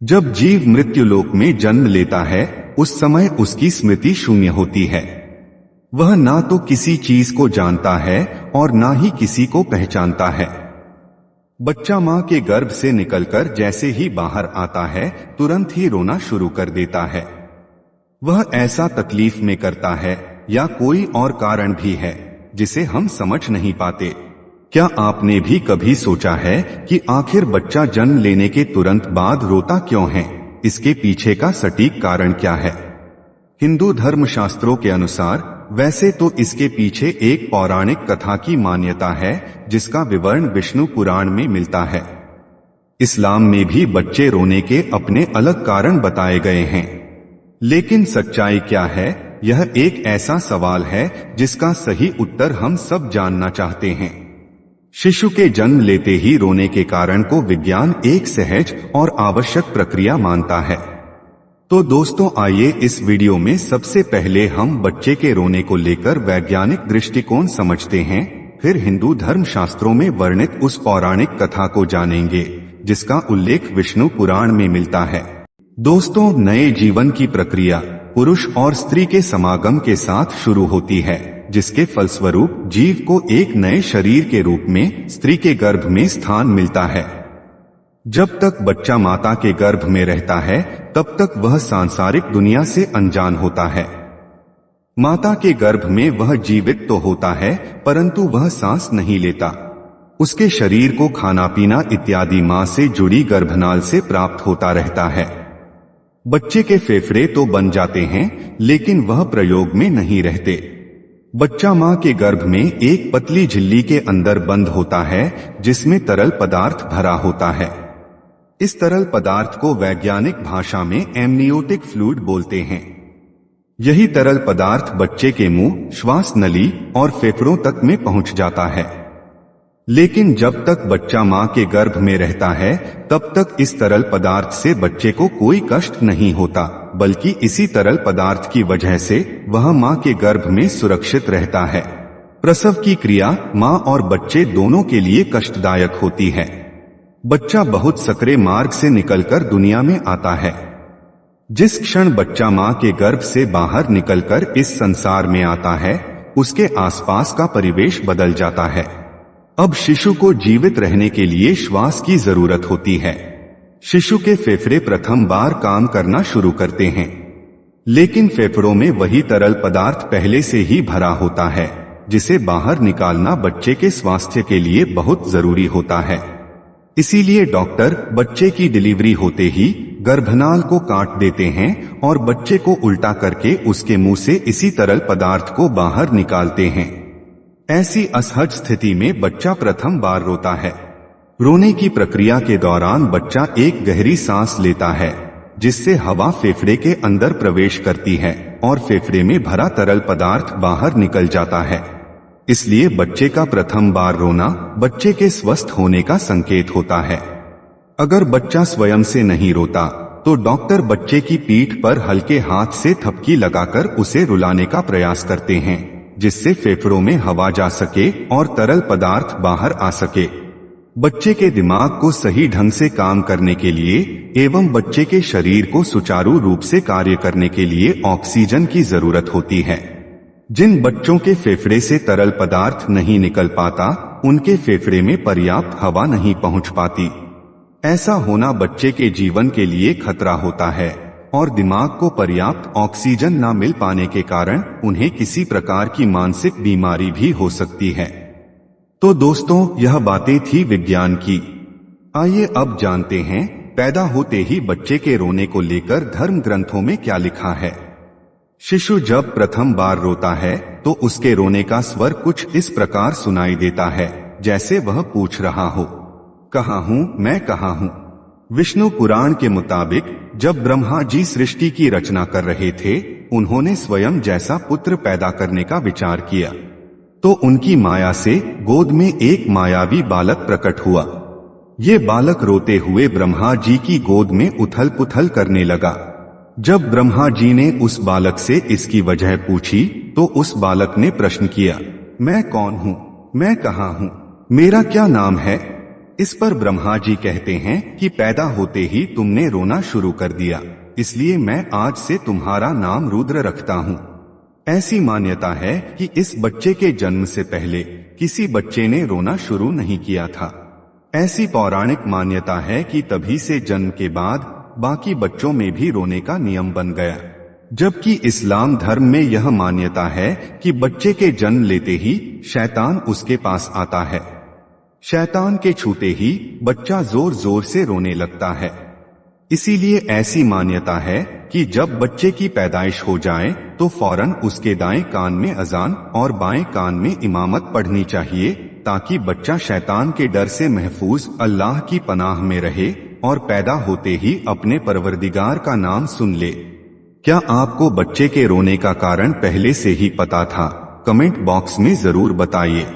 जब जीव मृत्युलोक में जन्म लेता है उस समय उसकी स्मृति शून्य होती है। वह ना तो किसी चीज को जानता है और ना ही किसी को पहचानता है। बच्चा मां के गर्भ से निकलकर जैसे ही बाहर आता है तुरंत ही रोना शुरू कर देता है। वह ऐसा तकलीफ में करता है या कोई और कारण भी है जिसे हम समझ नहीं पाते। क्या आपने भी कभी सोचा है कि आखिर बच्चा जन्म लेने के तुरंत बाद रोता क्यों है? इसके पीछे का सटीक कारण क्या है? हिंदू धर्मशास्त्रों के अनुसार वैसे तो इसके पीछे एक पौराणिक कथा की मान्यता है जिसका विवरण विष्णु पुराण में मिलता है। इस्लाम में भी बच्चे रोने के अपने अलग कारण बताए गए हैं, लेकिन सच्चाई क्या है, यह एक ऐसा सवाल है जिसका सही उत्तर हम सब जानना चाहते हैं। शिशु के जन्म लेते ही रोने के कारण को विज्ञान एक सहज और आवश्यक प्रक्रिया मानता है। तो दोस्तों आइए इस वीडियो में सबसे पहले हम बच्चे के रोने को लेकर वैज्ञानिक दृष्टिकोण समझते हैं, फिर हिंदू धर्मशास्त्रों में वर्णित उस पौराणिक कथा को जानेंगे जिसका उल्लेख विष्णु पुराण में मिलता है। दोस्तों, नए जीवन की प्रक्रिया पुरुष और स्त्री के समागम के साथ शुरू होती है, जिसके फलस्वरूप जीव को एक नए शरीर के रूप में स्त्री के गर्भ में स्थान मिलता है। जब तक बच्चा माता के गर्भ में रहता है तब तक वह सांसारिक दुनिया से अनजान होता है। माता के गर्भ में वह जीवित तो होता है परंतु वह सांस नहीं लेता। उसके शरीर को खाना पीना इत्यादि मां से जुड़ी गर्भनाल से प्राप्त होता रहता है। बच्चे के फेफड़े तो बन जाते हैं लेकिन वह प्रयोग में नहीं रहते। बच्चा मां के गर्भ में एक पतली झिल्ली के अंदर बंद होता है जिसमें तरल पदार्थ भरा होता है। इस तरल पदार्थ को वैज्ञानिक भाषा में एमनियोटिक फ्लूइड बोलते हैं। यही तरल पदार्थ बच्चे के मुंह, श्वास नली और फेफड़ों तक में पहुंच जाता है। लेकिन जब तक बच्चा मां के गर्भ में रहता है तब तक इस तरल पदार्थ से बच्चे को कोई कष्ट नहीं होता, बल्कि इसी तरल पदार्थ की वजह से वह मां के गर्भ में सुरक्षित रहता है। प्रसव की क्रिया मां और बच्चे दोनों के लिए कष्टदायक होती है। बच्चा बहुत सकरे मार्ग से निकलकर दुनिया में आता है। जिस क्षण बच्चा मां के गर्भ से बाहर निकलकर इस संसार में आता है उसके आसपास का परिवेश बदल जाता है। अब शिशु को जीवित रहने के लिए श्वास की जरूरत होती है। शिशु के फेफड़े प्रथम बार काम करना शुरू करते हैं, लेकिन फेफड़ों में वही तरल पदार्थ पहले से ही भरा होता है जिसे बाहर निकालना बच्चे के स्वास्थ्य के लिए बहुत जरूरी होता है। इसीलिए डॉक्टर बच्चे की डिलीवरी होते ही गर्भनाल को काट देते हैं और बच्चे को उल्टा करके उसके मुंह से इसी तरल पदार्थ को बाहर निकालते हैं। ऐसी असहज स्थिति में बच्चा प्रथम बार रोता है। रोने की प्रक्रिया के दौरान बच्चा एक गहरी सांस लेता है जिससे हवा फेफड़े के अंदर प्रवेश करती है और फेफड़े में भरा तरल पदार्थ बाहर निकल जाता है। इसलिए बच्चे का प्रथम बार रोना बच्चे के स्वस्थ होने का संकेत होता है। अगर बच्चा स्वयं से नहीं रोता तो डॉक्टर बच्चे की पीठ पर हल्के हाथ से थपकी लगाकर उसे रुलाने का प्रयास करते हैं जिससे फेफड़ों में हवा जा सके और तरल पदार्थ बाहर आ सके। बच्चे के दिमाग को सही ढंग से काम करने के लिए एवं बच्चे के शरीर को सुचारू रूप से कार्य करने के लिए ऑक्सीजन की जरूरत होती है। जिन बच्चों के फेफड़े से तरल पदार्थ नहीं निकल पाता उनके फेफड़े में पर्याप्त हवा नहीं पहुंच पाती। ऐसा होना बच्चे के जीवन के लिए खतरा होता है और दिमाग को पर्याप्त ऑक्सीजन न मिल पाने के कारण उन्हें किसी प्रकार की मानसिक बीमारी भी हो सकती है। तो दोस्तों, यह बातें थी विज्ञान की। आइए अब जानते हैं पैदा होते ही बच्चे के रोने को लेकर धर्म ग्रंथों में क्या लिखा है। शिशु जब प्रथम बार रोता है तो उसके रोने का स्वर कुछ इस प्रकार सुनाई देता है जैसे वह पूछ रहा हो, कहाँ हूँ मैं, कहाँ हूँ। विष्णु पुराण के मुताबिक जब ब्रह्मा जी सृष्टि की रचना कर रहे थे उन्होंने स्वयं जैसा पुत्र पैदा करने का विचार किया तो उनकी माया से गोद में एक मायावी बालक प्रकट हुआ। ये बालक रोते हुए ब्रह्मा जी की गोद में उथल पुथल करने लगा। जब ब्रह्मा जी ने उस बालक से इसकी वजह पूछी तो उस बालक ने प्रश्न किया, मैं कौन हूँ, मैं कहाँ हूँ, मेरा क्या नाम है। इस पर ब्रह्मा जी कहते हैं कि पैदा होते ही तुमने रोना शुरू कर दिया, इसलिए मैं आज से तुम्हारा नाम रुद्र रखता हूँ। ऐसी मान्यता है कि इस बच्चे के जन्म से पहले किसी बच्चे ने रोना शुरू नहीं किया था। ऐसी पौराणिक मान्यता है कि तभी से जन्म के बाद बाकी बच्चों में भी रोने का नियम बन गया, जबकि इस्लाम धर्म में यह मान्यता है कि बच्चे के जन्म लेते ही शैतान उसके पास आता है। शैतान के छूते ही बच्चा जोर जोर से रोने लगता है। इसीलिए ऐसी मान्यता है कि जब बच्चे की पैदाइश हो जाए तो फौरन उसके दाएं कान में अजान और बाएं कान में इमामत पढ़नी चाहिए, ताकि बच्चा शैतान के डर से महफूज अल्लाह की पनाह में रहे और पैदा होते ही अपने परवरदिगार का नाम सुन ले। क्या आपको बच्चे के रोने का कारण पहले से ही पता था? कमेंट बॉक्स में जरूर बताइए।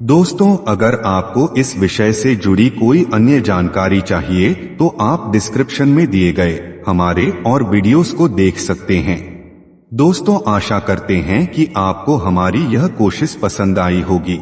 दोस्तों, अगर आपको इस विषय से जुड़ी कोई अन्य जानकारी चाहिए तो आप डिस्क्रिप्शन में दिए गए हमारे और वीडियोस को देख सकते हैं। दोस्तों, आशा करते हैं कि आपको हमारी यह कोशिश पसंद आई होगी।